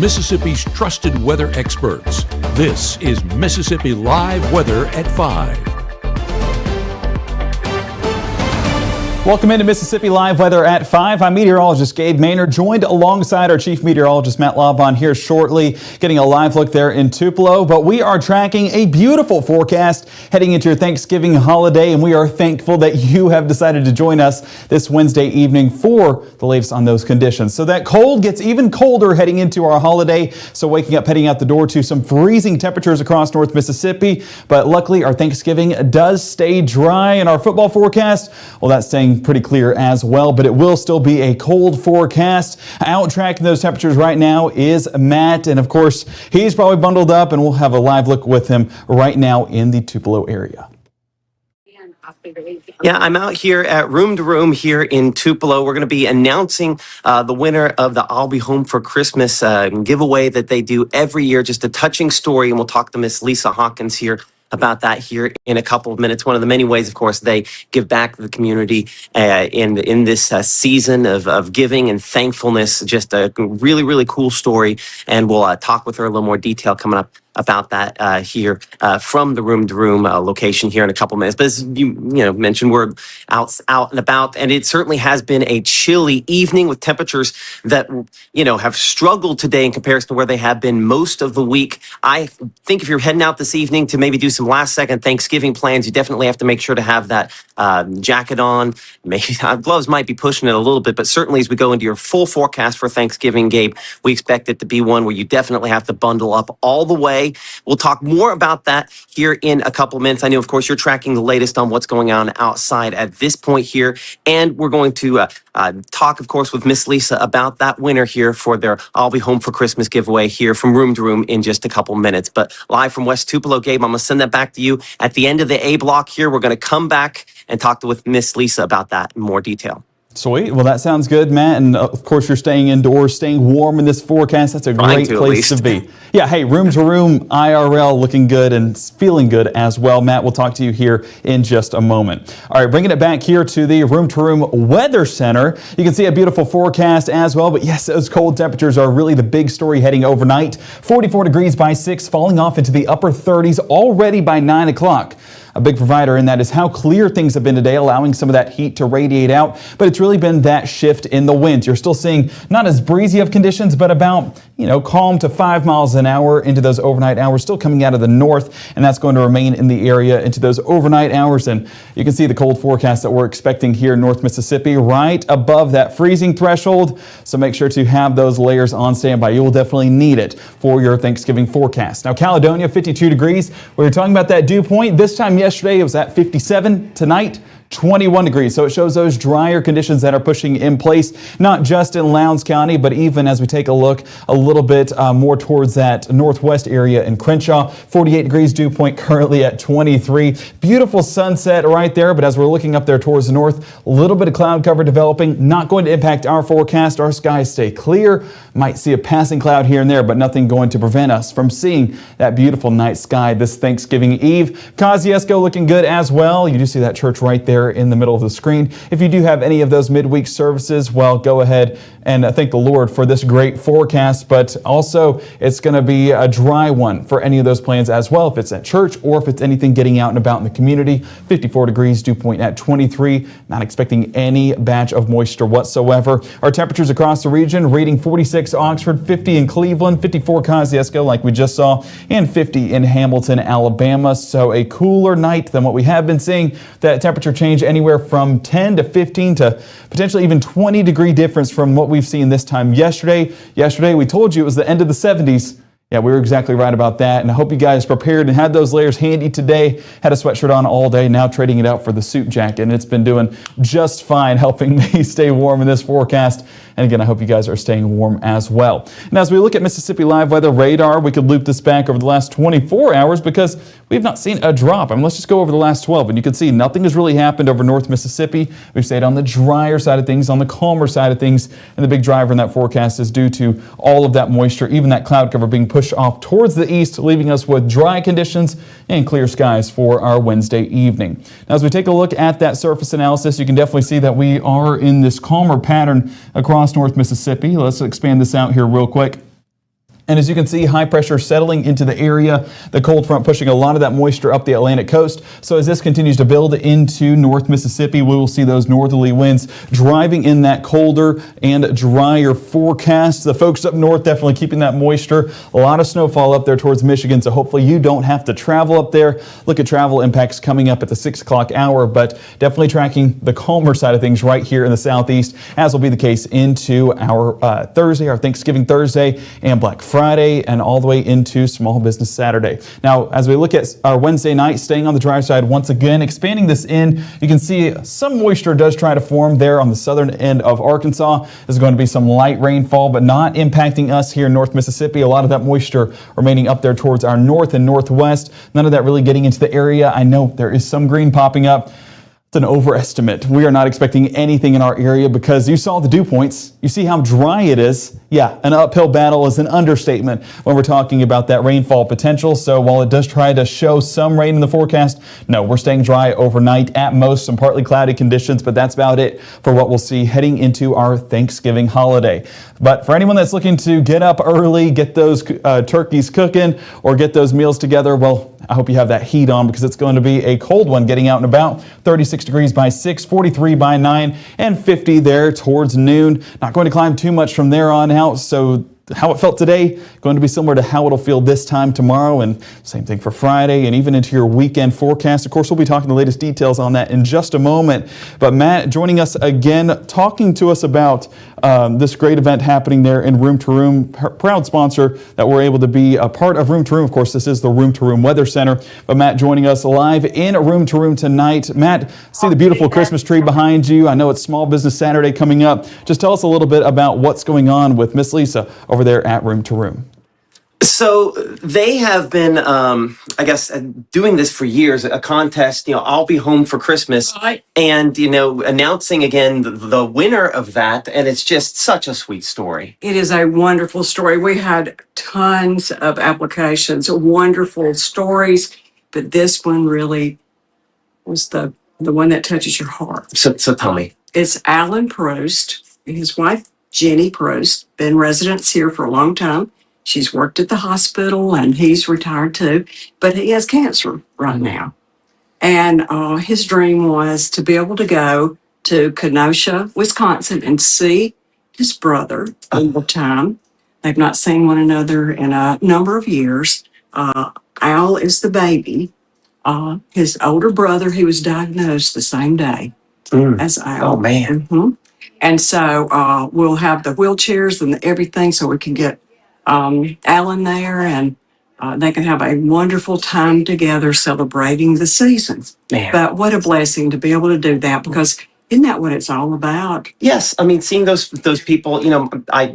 Mississippi's trusted weather experts. This is Mississippi Live Weather at 5. Welcome into Mississippi Live Weather at 5. I'm meteorologist Gabe Maynard, joined alongside our chief meteorologist Matt Laubon here shortly, getting a live look there in Tupelo. But we are tracking a beautiful forecast heading into your Thanksgiving holiday, and we are thankful that you have decided to join us this Wednesday evening for the latest on those conditions. So that cold gets even colder heading into our holiday. So waking up, heading out the door to some freezing temperatures across North Mississippi. But luckily, our Thanksgiving does stay dry, and our football forecast, well, that's staying pretty clear as well, but it will still be a cold forecast. Out tracking those temperatures right now is Matt, and of course, he's probably bundled up, and we'll have a live look with him right now in the Tupelo area. Yeah, I'm out here at Room to Room here in Tupelo. We're going to be announcing the winner of the I'll Be Home for Christmas giveaway that they do every year. Just a touching story, and we'll talk to Miss Lisa Hawkins here about that here in a couple of minutes. One of the many ways, of course, they give back to the community in this season of giving and thankfulness. Just a really, really cool story, and we'll talk with her in a little more detail coming up about that here from the Room to Room location here in a couple minutes. But as you mentioned, we're out and about, and it certainly has been a chilly evening with temperatures that have struggled today in comparison to where they have been most of the week. I think if you're heading out this evening to maybe do some last second Thanksgiving plans, you definitely have to make sure to have that jacket on. Maybe gloves might be pushing it a little bit, but certainly as we go into your full forecast for Thanksgiving, Gabe, we expect it to be one where you definitely have to bundle up all the way. We'll talk more about that here in a couple of minutes. I know, of course, you're tracking the latest on what's going on outside at this point here. And we're going to talk, of course, with Miss Lisa about that winner here for their I'll Be Home for Christmas giveaway here from Room to Room in just a couple minutes. But live from West Tupelo, Gabe, I'm going to send that back to you at the end of the A block here. We're going to come back and talk with Miss Lisa about that in more detail. Sweet. Well, that sounds good, Matt. And of course, you're staying indoors, staying warm in this forecast. That's a great place to be. Yeah. Hey, Room to Room IRL looking good and feeling good as well. Matt, we'll talk to you here in just a moment. All right, bringing it back here to the Room to Room Weather Center. You can see a beautiful forecast as well. But yes, those cold temperatures are really the big story heading overnight. 44 degrees by 6, falling off into the upper 30s already by 9 o'clock. A big provider in that is how clear things have been today, allowing some of that heat to radiate out. But it's really been that shift in the winds. You're still seeing not as breezy of conditions, but about, calm to 5 miles an hour into those overnight hours, still coming out of the north. And that's going to remain in the area into those overnight hours. And you can see the cold forecast that we're expecting here in North Mississippi, right above that freezing threshold. So make sure to have those layers on standby. You will definitely need it for your Thanksgiving forecast. Now, Caledonia, 52 degrees. We were talking about that dew point. This time yesterday, it was at 57. Tonight, 21 degrees. So it shows those drier conditions that are pushing in place, not just in Lowndes County, but even as we take a look a little bit more towards that northwest area in Crenshaw. 48 degrees dew point currently at 23. Beautiful sunset right there. But as we're looking up there towards the north, a little bit of cloud cover developing, not going to impact our forecast. Our skies stay clear. Might see a passing cloud here and there, but nothing going to prevent us from seeing that beautiful night sky this Thanksgiving Eve. Kosciuszko looking good as well. You do see that church right there in the middle of the screen. If you do have any of those midweek services, well, go ahead and thank the Lord for this great forecast, but also it's going to be a dry one for any of those plans as well, if it's at church or if it's anything getting out and about in the community. 54 degrees, dew point at 23. Not expecting any batch of moisture whatsoever. Our temperatures across the region reading 46 Oxford, 50 in Cleveland, 54 Kosciuszko like we just saw, and 50 in Hamilton, Alabama. So a cooler night than what we have been seeing. That temperature change anywhere from 10 to 15 to potentially even 20 degree difference from what we've seen this time yesterday. Yesterday, we told you it was the end of the 70s. Yeah, we were exactly right about that, and I hope you guys prepared and had those layers handy today. Had a sweatshirt on all day, now trading it out for the suit jacket, and it's been doing just fine helping me stay warm in this forecast. And again, I hope you guys are staying warm as well. And as we look at Mississippi Live Weather Radar, we could loop this back over the last 24 hours because we've not seen a drop. I mean, let's just go over the last 12, and you can see nothing has really happened over North Mississippi. We've stayed on the drier side of things, on the calmer side of things, and the big driver in that forecast is due to all of that moisture, even that cloud cover being pushed off towards the east, leaving us with dry conditions and clear skies for our Wednesday evening. Now, as we take a look at that surface analysis, you can definitely see that we are in this calmer pattern across North Mississippi. Let's expand this out here real quick. And as you can see, high pressure settling into the area, the cold front pushing a lot of that moisture up the Atlantic coast. So as this continues to build into North Mississippi, we will see those northerly winds driving in that colder and drier forecast. The folks up north definitely keeping that moisture. A lot of snowfall up there towards Michigan, so hopefully you don't have to travel up there. Look at travel impacts coming up at the 6 o'clock hour, but definitely tracking the calmer side of things right here in the southeast, as will be the case into our Thursday, our Thanksgiving Thursday, and Black Friday, and all the way into Small Business Saturday. Now, as we look at our Wednesday night, staying on the dry side once again, expanding this in, you can see some moisture does try to form there on the southern end of Arkansas. There's going to be some light rainfall, but not impacting us here in North Mississippi. A lot of that moisture remaining up there towards our north and northwest. None of that really getting into the area. I know there is some green popping up. It's an overestimate. We are not expecting anything in our area because you saw the dew points. You see how dry it is. Yeah, an uphill battle is an understatement when we're talking about that rainfall potential. So while it does try to show some rain in the forecast, no, we're staying dry overnight. At most, some partly cloudy conditions, but that's about it for what we'll see heading into our Thanksgiving holiday. But for anyone that's looking to get up early, get those turkeys cooking, or get those meals together, well, I hope you have that heat on because it's going to be a cold one getting out and about. 36 degrees by 6, 43 by 9, and 50 there towards noon. Not going to climb too much from there on out, so how it felt today going to be similar to how it'll feel this time tomorrow, and same thing for Friday and even into your weekend forecast. Of course, we'll be talking the latest details on that in just a moment. But Matt joining us again, talking to us about this great event happening there in Room to Room, proud sponsor that we're able to be a part of Room to Room. Of course, this is the Room to Room Weather Center. But Matt joining us live in Room to Room tonight. Matt, see the beautiful Christmas tree behind you. I know it's Small Business Saturday coming up. Just tell us a little bit about what's going on with Miss Lisa over there at Room to Room. So they have been, I guess, doing this for years, a contest, I'll be home for Christmas, Right. and, announcing again the winner of that. And it's just such a sweet story. It is a wonderful story. We had tons of applications, wonderful stories, but this one really was the one that touches your heart. So tell me. It's Alan Prost and his wife, Jenny Prost, been residents here for a long time. She's worked at the hospital and he's retired too, but he has cancer right now. And his dream was to be able to go to Kenosha, Wisconsin and see his brother one more time. They've not seen one another in a number of years. Al is the baby. His older brother, he was diagnosed the same day as Al. Oh, man. Mhm. And so we'll have the wheelchairs and everything so we can get Alan there and they can have a wonderful time together celebrating the season. Man. But what a blessing to be able to do that, because isn't that what it's all about? Yes, I mean, seeing those people,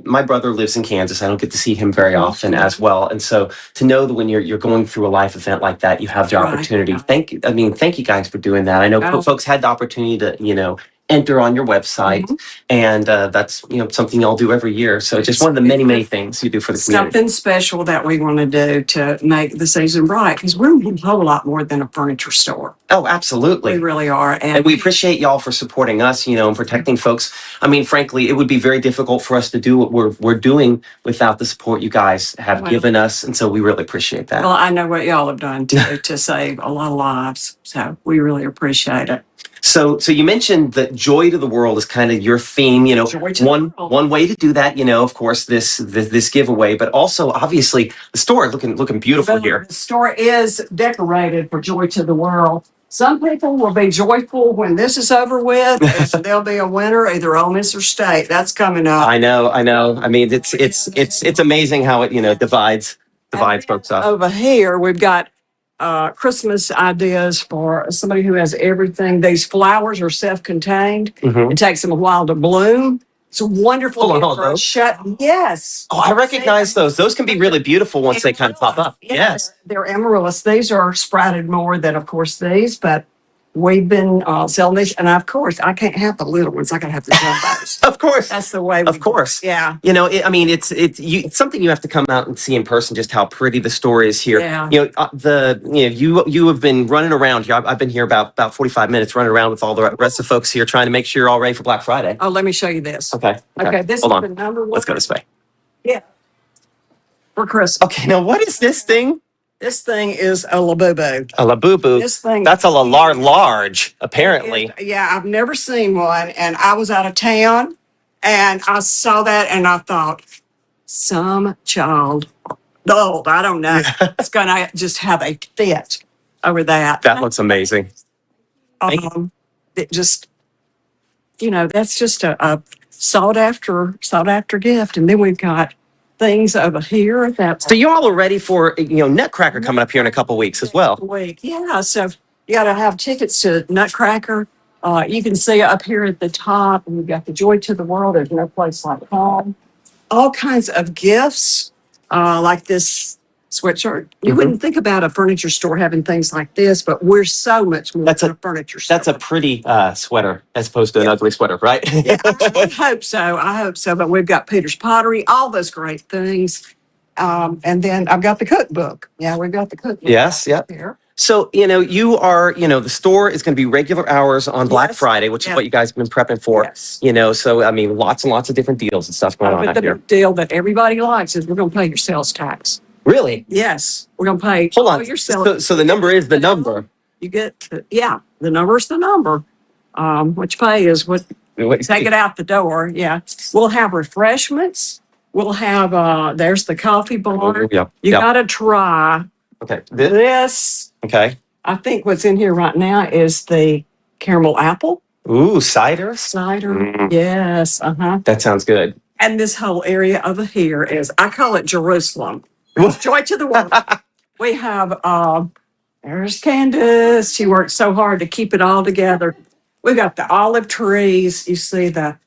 my brother lives in Kansas. I don't get to see him very often as well. And so to know that when you're going through a life event like that, you have the Right. opportunity. Thank you guys for doing that. I know Oh. folks had the opportunity to, enter on your website, and that's something y'all do every year. So it's just one of the many things you do for the community. Something special that we want to do to make the season bright, because we're a whole lot more than a furniture store. Oh, absolutely. We really are. And we appreciate y'all for supporting us, and protecting folks. I mean, frankly, it would be very difficult for us to do what we're doing without the support you guys have Well. given us. And so we really appreciate that. Well, I know what y'all have done to save a lot of lives. So we really appreciate it. So you mentioned that joy to the world is kind of your theme, Joy to the world. one way to do that, of course, this giveaway, but also obviously the store looking beautiful Well, here. the store is decorated for joy to the world. Some people will be joyful when this is over with, and there'll be a winner, either Ole Miss or State. That's coming up. I know. I mean, it's amazing how it divides folks up. Over here, we've got Christmas ideas for somebody who has everything. These flowers are self-contained. Mhm. It takes them a while to bloom. It's a wonderful Oh, gift for a those? shut. Yes. Oh, I recognize those. Those can be really beautiful once they kind of pop up. Yes. They're amaryllis. These are sprouted more than, of course, these, but we've been selling these. And of course, I can't have the little ones. I gotta have the jumbos. Of course. That's the way. Of course. Yeah. It's something you have to come out and see in person, just how pretty the store is here. Yeah. You have been running around here. I've been here about 45 minutes running around with all the rest of the folks here trying to make sure you're all ready for Black Friday. Oh, let me show you this. Okay. Okay. This Hold is on. the number one. Let's go this way. Yeah. for Christmas. Okay, now what is this thing? This thing is a Labubu. A Labubu. This thing. That's a large, apparently. Yeah, I've never seen one. And I was out of town and I saw that and I thought, some child, old, I don't know, it's going to just have a fit over that. That looks amazing. It just, that's just a sought after gift. And then we've got things over here So you all are ready for, Nutcracker coming up here in a couple weeks as well. week. Yeah, so you got to have tickets to Nutcracker. You can see up here at the top, we've got the Joy to the World. There's no place like home. All kinds of gifts, like this sweatshirt. You wouldn't think about a furniture store having things like this, but we're so much more than a furniture store. That's a pretty sweater as opposed to an ugly sweater, right? Yeah, I hope so. But we've got Peter's Pottery, all those great things. And then I've got the cookbook. Yeah, we've got the cookbook. Yes, yeah. Here. So, you are, the store is going to be regular hours on Black Yes. Friday, which is Yeah. what you guys have been prepping for. Yes. So, lots and lots of different deals and stuff going on But out the here. big deal that everybody likes is we're going to pay your sales tax. Really? Yes, we're going to pay Hold all on. your sales. So the number is the number. You get, the number's the number. What you pay is what, take it out the door. Yeah. We'll have refreshments. We'll have, there's the coffee bar. Yep. You Yep. got to try Okay. this. Okay. I think what's in here right now is the caramel apple Ooh, cider. cider. Mm. Yes. That sounds good. And this whole area over here is, I call it Jerusalem. Joy to the world. We have, there's Candace. She worked so hard to keep it all together. We got the olive trees. You see the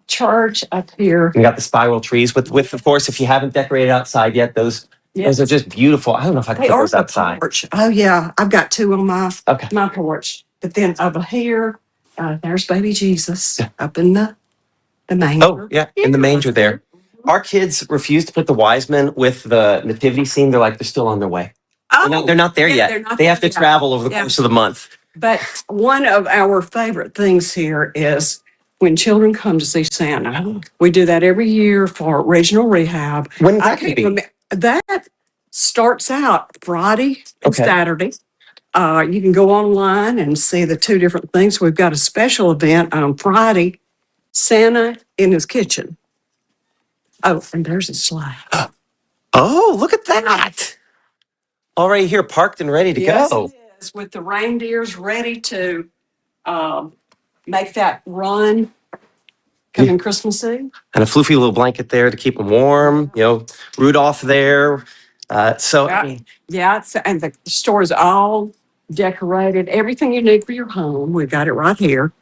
church up here. You got the spiral trees with, of course, if you haven't decorated outside yet, those are just beautiful. I don't know if I can They put are those the outside. porch. Oh yeah, I've got two on my Okay. porch. But then over here, there's baby Jesus up in the manger. Oh, yeah, in the manger there. Our kids refuse to put the wise men with the nativity scene. They're still on their way. They're not there yeah, yet. they're not They have to there yet. travel over the Yeah. course of the month. But one of our favorite things here is when children come to see Santa. We do that every year for regional rehab. When is that going to be? That starts out Friday and Okay. Saturday. You can go online and see the two different things. We've got a special event on Friday, Santa in his kitchen. Oh, and there's his sleigh. Oh, look at that. Already here, parked and ready to Yes, go. it is, with the reindeers ready to make that run coming Christmas Eve. And a floofy little blanket there to keep them warm. Rudolph there. Yeah, and the store is all decorated. Everything you need for your home, we've got it right here.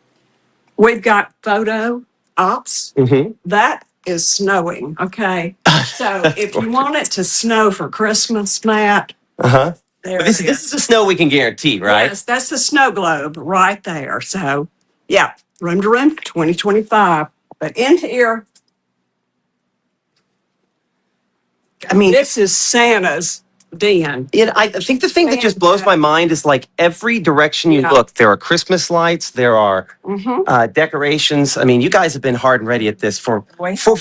We've got photo ops. Mhm. That is snowing, okay? So if you want it to snow for Christmas, Matt, Uh-huh. there This it is the snow we can guarantee, right? Yes, that's the snow globe right there. So, yeah, Room to Room 2025. But in here, this is Santa's den. I think the thing that just blows my mind is every direction you Yeah. look, there are Christmas lights, there are Mm-hmm. decorations. You guys have been hard and ready at this for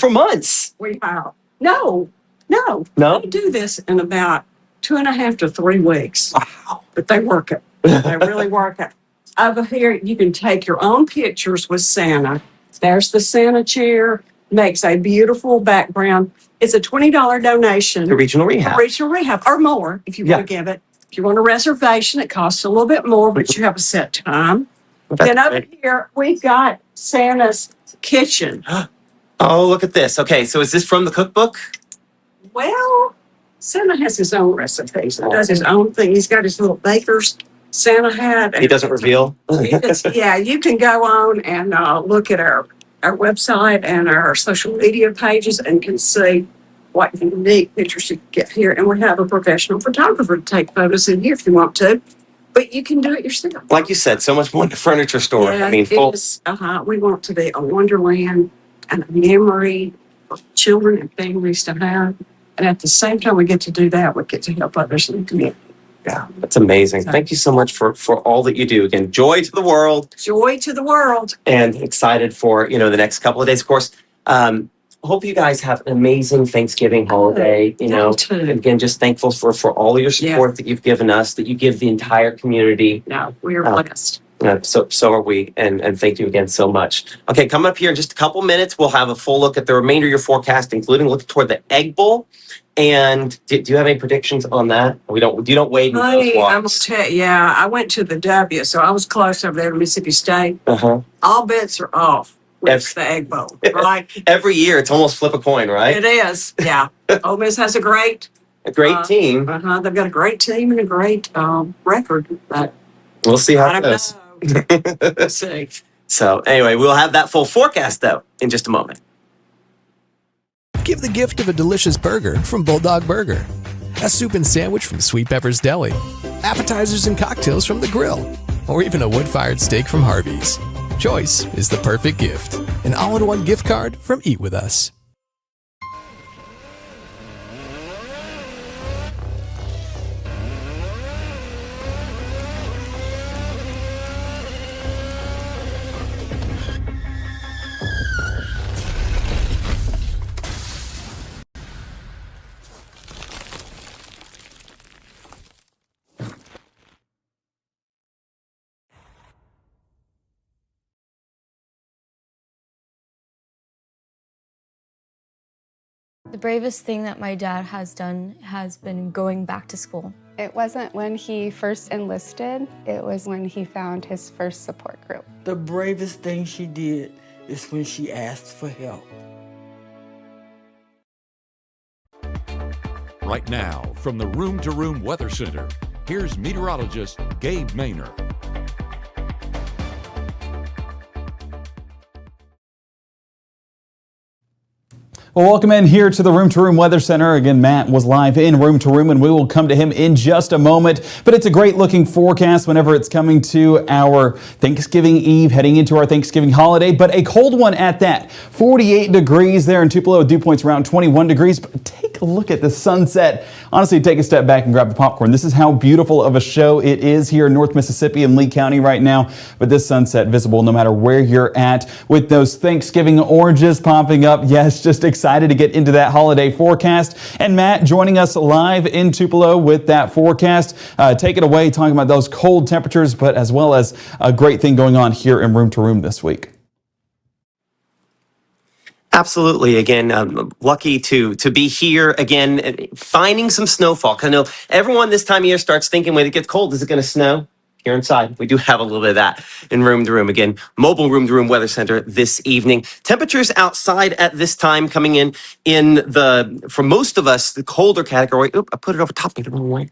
months. We have. No. No? We do this in about 2.5 to 3 weeks. Wow. But they work it. They really work it. Over here, you can take your own pictures with Santa. There's the Santa chair. Makes a beautiful background. It's a $20 donation. The regional rehab. Regional rehab or more if you want to give it. If you want a reservation, it costs a little bit more, but you have a set time. Then over here, we've got Santa's kitchen. Oh, look at this. Okay, so is this from the cookbook? Well, Santa has his own recipes. He does his own thing. He's got his little baker's Santa hat. He doesn't reveal. Yeah, you can go on and look at our website and our social media pages and can see what unique pictures you can get here. And we have a professional photographer to take photos in here if you want to. But you can do it yourself. Like you said, so much more than a furniture store. Yeah, full. it is, we want to be a wonderland and a memory for children and families to have. And at the same time we get to do that, we get to help others in the community. Yeah, that's amazing. Thank you so much for all that you do. Again, joy to the world. Joy to the world. And excited for, the next couple of days. Of course, hope you guys have an amazing Thanksgiving holiday. You know, too. again, just thankful for all your support that you've given us, that you give the entire community. No, we are blessed. So are we, and thank you again so much. Okay, coming up here in just a couple minutes, we'll have a full look at the remainder of your forecast, including looking toward the Egg Bowl. And do you have any predictions on that? You don't wade in those Honey, I'm gonna waters. tell you, yeah, I went to the W, so I was close over there to Mississippi State. Uh-huh. All bets are off with Yes. the Egg Bowl, right? Every year, it's almost flip a coin, right? It is, yeah. Ole Miss has a great, A great team. they've got a great team and a great record, but We'll see how I it don't goes. know. We'll see. So anyway, we'll have that full forecast, though, in just a moment. Give the gift of a delicious burger from Bulldog Burger, a soup and sandwich from Sweet Pepper's Deli, appetizers and cocktails from The Grill, or even a wood-fired steak from Harvey's. Choice is the perfect gift. An all-in-one gift card from Eat With Us. The bravest thing that my dad has done has been going back to school. It wasn't when he first enlisted, it was when he found his first support group. The bravest thing she did is when she asked for help. Right now, from the Room to Room Weather Center, here's meteorologist Gabe Maynor. Well, welcome in here to the Room to Room Weather Center. Again, Matt was live in Room to Room, and we will come to him in just a moment. But it's a great looking forecast whenever it's coming to our Thanksgiving Eve, heading into our Thanksgiving holiday, but a cold one at that. 48 degrees there in Tupelo, dew points around 21 degrees. But take a look at the sunset. Honestly, take a step back and grab the popcorn. This is how beautiful of a show it is here in North Mississippi and Lee County right now. But this sunset visible no matter where you're at, with those Thanksgiving oranges popping up. Yes, just excited to get into that holiday forecast. And Matt joining us live in Tupelo with that forecast. Take it away, talking about those cold temperatures, but as well as a great thing going on here in Room to Room this week. Absolutely. Again, I'm lucky to be here again, finding some snowfall. 'Cause I know everyone this time of year starts thinking when it gets cold, is it going to snow? Here inside, we do have a little bit of that in Room to Room. Again, mobile Room to Room Weather Center this evening. Temperatures outside at this time coming in the, for most of us, the colder category. Oop, I put it over top of me the wrong way.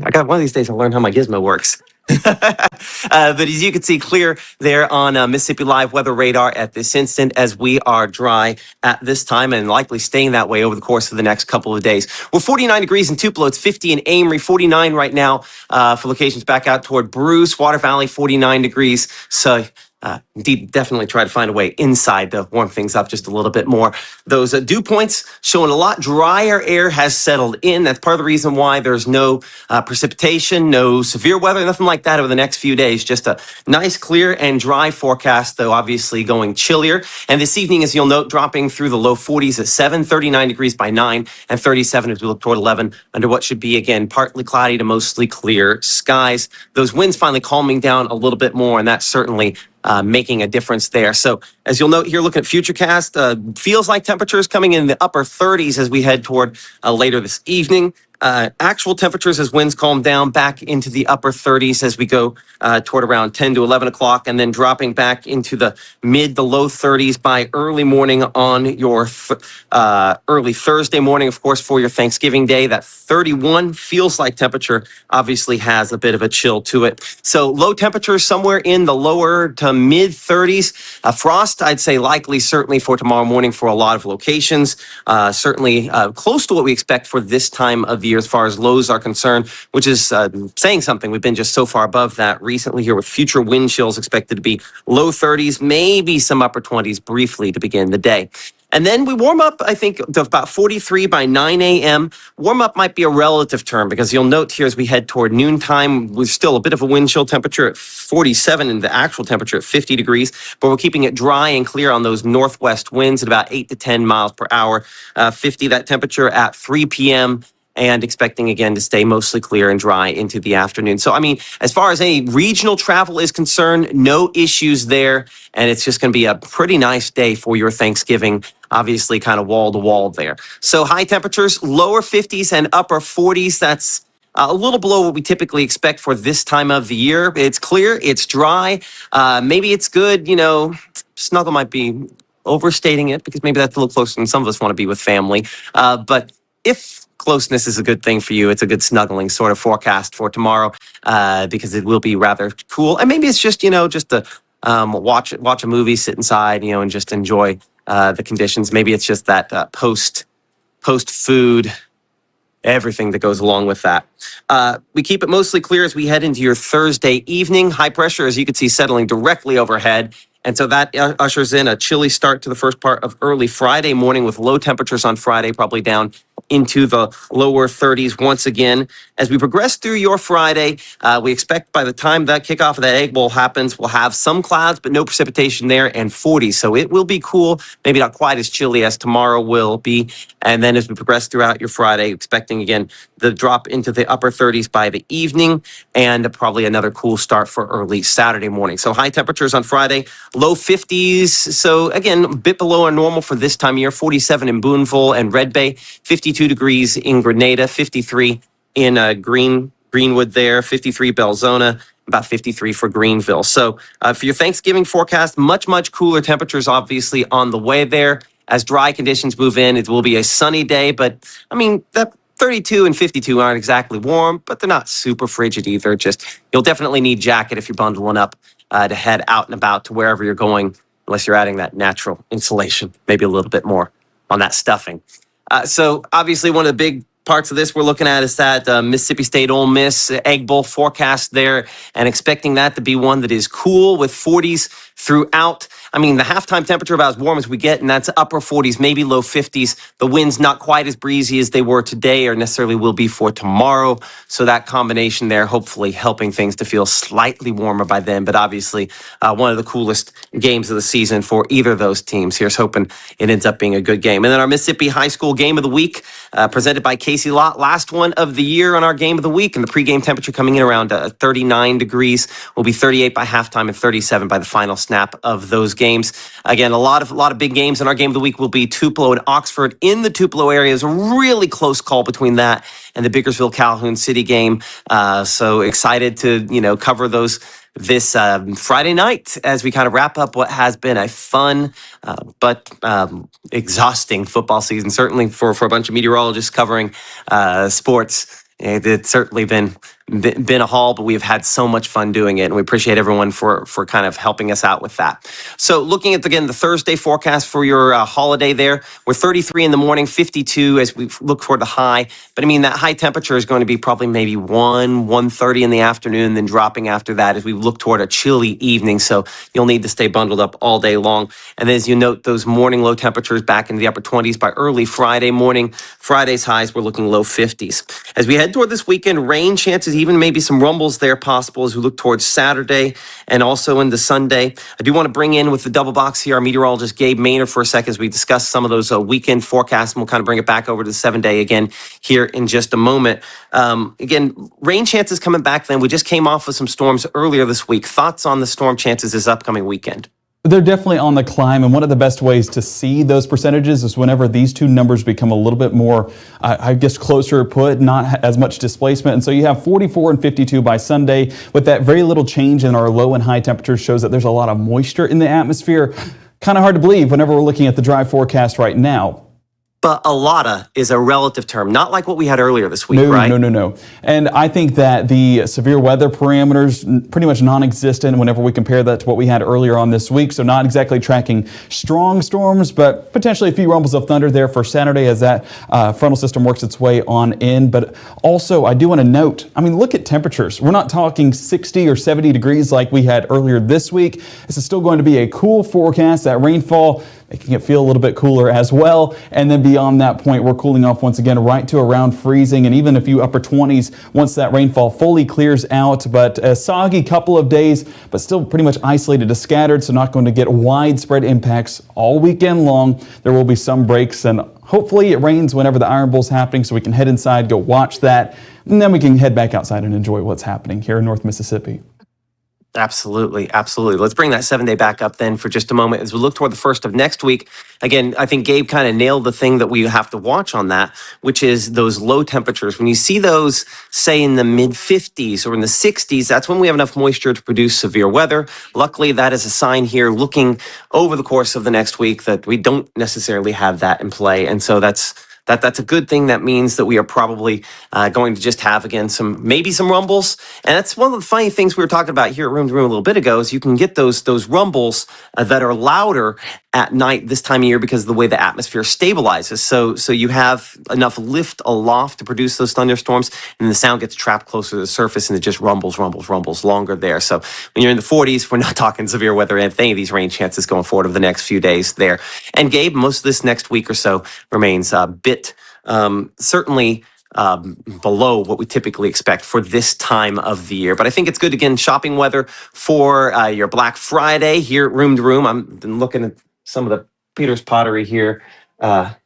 I got one of these days I'll learn how my gizmo works. But as you can see, clear there on Mississippi Live Weather Radar at this instant, as we are dry at this time and likely staying that way over the course of the next couple of days. We're 49 degrees in Tupelo. It's 50 in Amory, 49 right now for locations back out toward Bruce, Water Valley, 49 degrees. So indeed, definitely try to find a way inside to warm things up just a little bit more. Those dew points showing a lot drier air has settled in. That's part of the reason why there's no precipitation, no severe weather, nothing like that over the next few days. Just a nice, clear and dry forecast, though obviously going chillier. And this evening, as you'll note, dropping through the low 40s at 7, 39 degrees by 9, and 37 as we look toward 11 under what should be, again, partly cloudy to mostly clear skies. Those winds finally calming down a little bit more, and that's certainly making a difference there. So as you'll note here, looking at Futurecast, feels like temperatures coming in the upper 30s as we head toward later this evening. Actual temperatures as winds calm down back into the upper 30s as we go toward around 10 to 11 o'clock, and then dropping back into the mid to low 30s by early morning on your early Thursday morning, of course, for your Thanksgiving Day. That 31 feels like temperature obviously has a bit of a chill to it. So low temperatures somewhere in the lower to mid 30s. Frost, I'd say likely certainly for tomorrow morning for a lot of locations. Certainly close to what we expect for this time of the year as far as lows are concerned, which is saying something. We've been just so far above that recently here, with future wind chills expected to be low 30s, maybe some upper 20s briefly to begin the day. And then we warm up, I think, to about 43 by 9 a.m. Warm up might be a relative term because you'll note here as we head toward noontime, we're still a bit of a wind chill temperature at 47 and the actual temperature at 50 degrees, but we're keeping it dry and clear on those northwest winds at about 8 to 10 miles per hour. 50 that temperature at 3 p.m. and expecting again to stay mostly clear and dry into the afternoon. So, I mean, as far as any regional travel is concerned, no issues there. And it's just going to be a pretty nice day for your Thanksgiving, obviously kind of wall to wall there. So high temperatures, lower 50s and upper 40s. That's a little below what we typically expect for this time of the year. It's clear, it's dry. Maybe it's good, snuggle might be overstating it because maybe that's a little closer than some of us want to be with family. But if closeness is a good thing for you, it's a good snuggling sort of forecast for tomorrow because it will be rather cool. And maybe it's just, just to watch a movie, sit inside, and just enjoy the conditions. Maybe it's just that post food, everything that goes along with that. We keep it mostly clear as we head into your Thursday evening. High pressure, as you can see, settling directly overhead. And so that ushers in a chilly start to the first part of early Friday morning with low temperatures on Friday, probably down into the lower 30s once again. As we progress through your Friday, we expect by the time that kickoff of that Egg Bowl happens, we'll have some clouds, but no precipitation there, and 40. So it will be cool, maybe not quite as chilly as tomorrow will be. And then as we progress throughout your Friday, expecting again the drop into the upper 30s by the evening and probably another cool start for early Saturday morning. So high temperatures on Friday, low 50s. So again, a bit below our normal for this time of year, 47 in Boonville and Red Bay, 52 degrees in Grenada, 53 in Greenwood there, 53 Belzona, about 53 for Greenville. So for your Thanksgiving forecast, much, much cooler temperatures obviously on the way there. As dry conditions move in, it will be a sunny day, but I mean, that 32 and 52 aren't exactly warm, but they're not super frigid either. Just, you'll definitely need jacket if you're bundling up to head out and about to wherever you're going, unless you're adding that natural insulation, maybe a little bit more on that stuffing. So obviously one of the big parts of this we're looking at is that Mississippi State Ole Miss Egg Bowl forecast there, and expecting that to be one that is cool with 40s throughout. I mean, the halftime temperature about as warm as we get, and that's upper 40s, maybe low 50s. The winds not quite as breezy as they were today or necessarily will be for tomorrow. So that combination there, hopefully helping things to feel slightly warmer by then. But obviously, one of the coolest games of the season for either of those teams. Here's hoping it ends up being a good game. And then our Mississippi High School Game of the Week, presented by Casey Lott. Last one of the year on our Game of the Week, and the pregame temperature coming in around 39 degrees. Will be 38 by halftime and 37 by the final snap of those games. Again, a lot of big games in our Game of the Week will be Tupelo and Oxford. In the Tupelo area is a really close call between that and the Bakersfield Calhoun City game. So excited to cover those this Friday night as we kind of wrap up what has been a fun but exhausting football season. Certainly for a bunch of meteorologists covering sports, it's certainly been a haul, but we've had so much fun doing it, and we appreciate everyone for kind of helping us out with that. So looking at, again, the Thursday forecast for your holiday there, we're 33 in the morning, 52 as we look toward the high. But I mean, that high temperature is going to be probably maybe 1:30 in the afternoon, then dropping after that as we look toward a chilly evening. So you'll need to stay bundled up all day long. And then as you note, those morning low temperatures back into the upper 20s by early Friday morning. Friday's highs, we're looking low 50s. As we head toward this weekend, rain chances, even maybe some rumbles there possible as we look towards Saturday and also into Sunday. I do want to bring in with the double box here our meteorologist Gabe Maynard for a second as we discuss some of those weekend forecasts, and we'll kind of bring it back over to the 7-day again here in just a moment. Again, rain chances coming back then. We just came off of some storms earlier this week. Thoughts on the storm chances this upcoming weekend? They're definitely on the climb, and one of the best ways to see those percentages is whenever these two numbers become a little bit more, I guess, closer put, not as much displacement. And so you have 44 and 52 by Sunday. With that very little change in our low and high temperatures shows that there's a lot of moisture in the atmosphere. Kind of hard to believe whenever we're looking at the dry forecast right now. But a lotta is a relative term, not like what we had earlier this week, right? No. And I think that the severe weather parameters pretty much non-existent whenever we compare that to what we had earlier on this week. So not exactly tracking strong storms, but potentially a few rumbles of thunder there for Saturday as that frontal system works its way on in. But also, I do want to note, I mean, look at temperatures. We're not talking 60 or 70 degrees like we had earlier this week. This is still going to be a cool forecast. That rainfall making it feel a little bit cooler as well. And then beyond that point, we're cooling off once again right to around freezing and even a few upper 20s once that rainfall fully clears out. But a soggy couple of days, but still pretty much isolated to scattered, so not going to get widespread impacts all weekend long. There will be some breaks, and hopefully it rains whenever the Iron Bowl's happening so we can head inside, go watch that, and then we can head back outside and enjoy what's happening here in North Mississippi. Absolutely, absolutely. Let's bring that 7-day back up then for just a moment as we look toward the first of next week. Again, I think Gabe kind of nailed the thing that we have to watch on that, which is those low temperatures. When you see those, say, in the mid-50s or in the 60s, that's when we have enough moisture to produce severe weather. Luckily, that is a sign here looking over the course of the next week that we don't necessarily have that in play. And so that's a good thing. That means that we are probably going to just have, again, maybe some rumbles. And that's one of the funny things we were talking about here at Room to Room a little bit ago, is you can get those rumbles that are louder at night this time of year because of the way the atmosphere stabilizes. So you have enough lift aloft to produce those thunderstorms, and the sound gets trapped closer to the surface, and it just rumbles longer there. So when you're in the 40s, we're not talking severe weather and any of these rain chances going forward over the next few days there. And Gabe, most of this next week or so remains a bit certainly below what we typically expect for this time of the year. But I think it's good, again, shopping weather for your Black Friday here at Room to Room. I've been looking at some of the Peter's Pottery here. Well,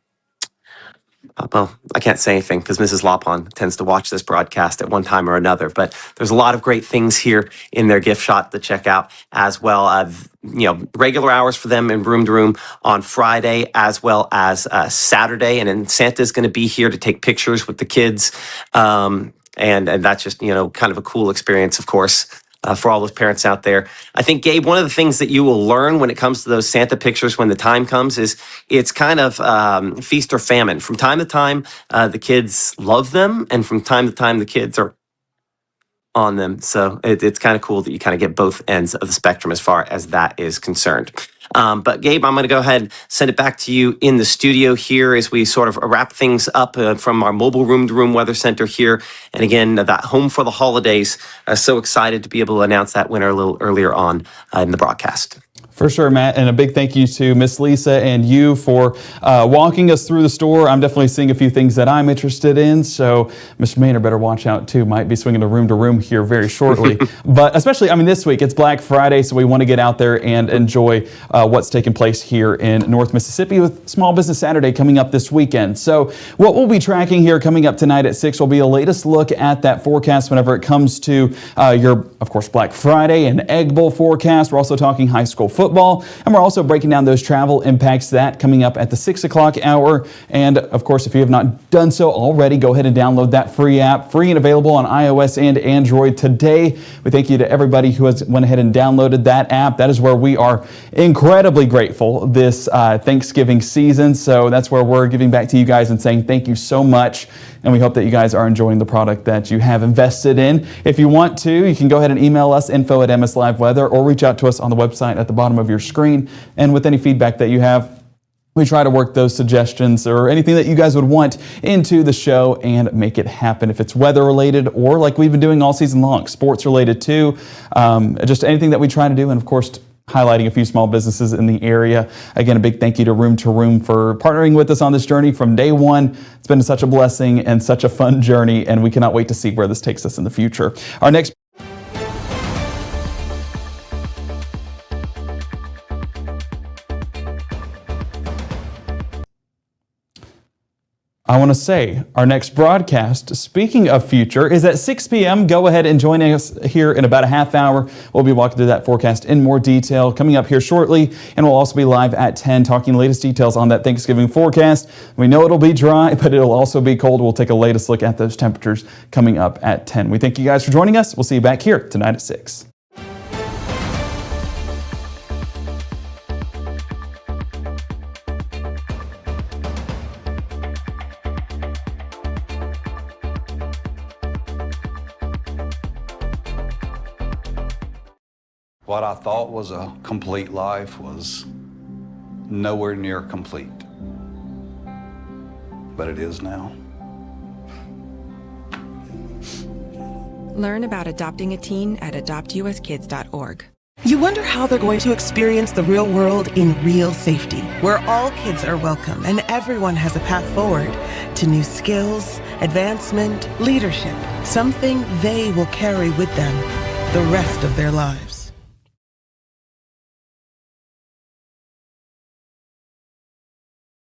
I can't say anything because Mrs. Lopon tends to watch this broadcast at one time or another, but there's a lot of great things here in their gift shop to check out as well. Regular hours for them in Room to Room on Friday as well as Saturday. And then Santa's going to be here to take pictures with the kids. And that's just, kind of a cool experience, of course. For all those parents out there. I think, Gabe, one of the things that you will learn when it comes to those Santa pictures when the time comes is it's kind of feast or famine. From time to time, the kids love them, and from time to time, the kids are on them. So it's kind of cool that you kind of get both ends of the spectrum as far as that is concerned. But Gabe, I'm going to go ahead and send it back to you in the studio here as we sort of wrap things up from our mobile Room to Room weather center here. And again, that home for the holidays. So excited to be able to announce that winner a little earlier on in the broadcast. For sure, Matt, and a big thank you to Miss Lisa and you for walking us through the store. I'm definitely seeing a few things that I'm interested in, so Mr. Maynard better watch out too. Might be swinging to Room here very shortly. But especially, this week, it's Black Friday, so we want to get out there and enjoy what's taking place here in North Mississippi with Small Business Saturday coming up this weekend. So what we'll be tracking here coming up tonight at 6 will be a latest look at that forecast whenever it comes to of course, Black Friday and Egg Bowl forecast. We're also talking high school football, and we're also breaking down those travel impacts that coming up at the 6 o'clock hour. And of course, if you have not done so already, go ahead and download that free app, free and available on iOS and Android today. We thank you to everybody who has went ahead and downloaded that app. That is where we are incredibly grateful this Thanksgiving season. So that's where we're giving back to you guys and saying thank you so much. And we hope that you guys are enjoying the product that you have invested in. If you want to, you can go ahead and email us, info@msliveweather, or reach out to us on the website at the bottom of your screen. And with any feedback that you have, we try to work those suggestions or anything that you guys would want into the show and make it happen. If it's weather related or like we've been doing all season long, sports related too, just anything that we try to do. And of course, highlighting a few small businesses in the area. Again, a big thank you to Room for partnering with us on this journey from day one. It's been such a blessing and such a fun journey, and we cannot wait to see where this takes us in the future. Our next I want to say our next broadcast, speaking of future, is at 6 p.m. Go ahead and join us here in about a half hour. We'll be walking through that forecast in more detail coming up here shortly, and we'll also be live at 10 talking the latest details on that Thanksgiving forecast. We know it'll be dry, but it'll also be cold. We'll take a latest look at those temperatures coming up at 10. We thank you guys for joining us. We'll see you back here tonight at 6. What I thought was a complete life was nowhere near complete, but it is now. Learn about adopting a teen at adoptuskids.org. You wonder how they're going to experience the real world in real safety, where all kids are welcome and everyone has a path forward to new skills, advancement, leadership, something they will carry with them the rest of their lives.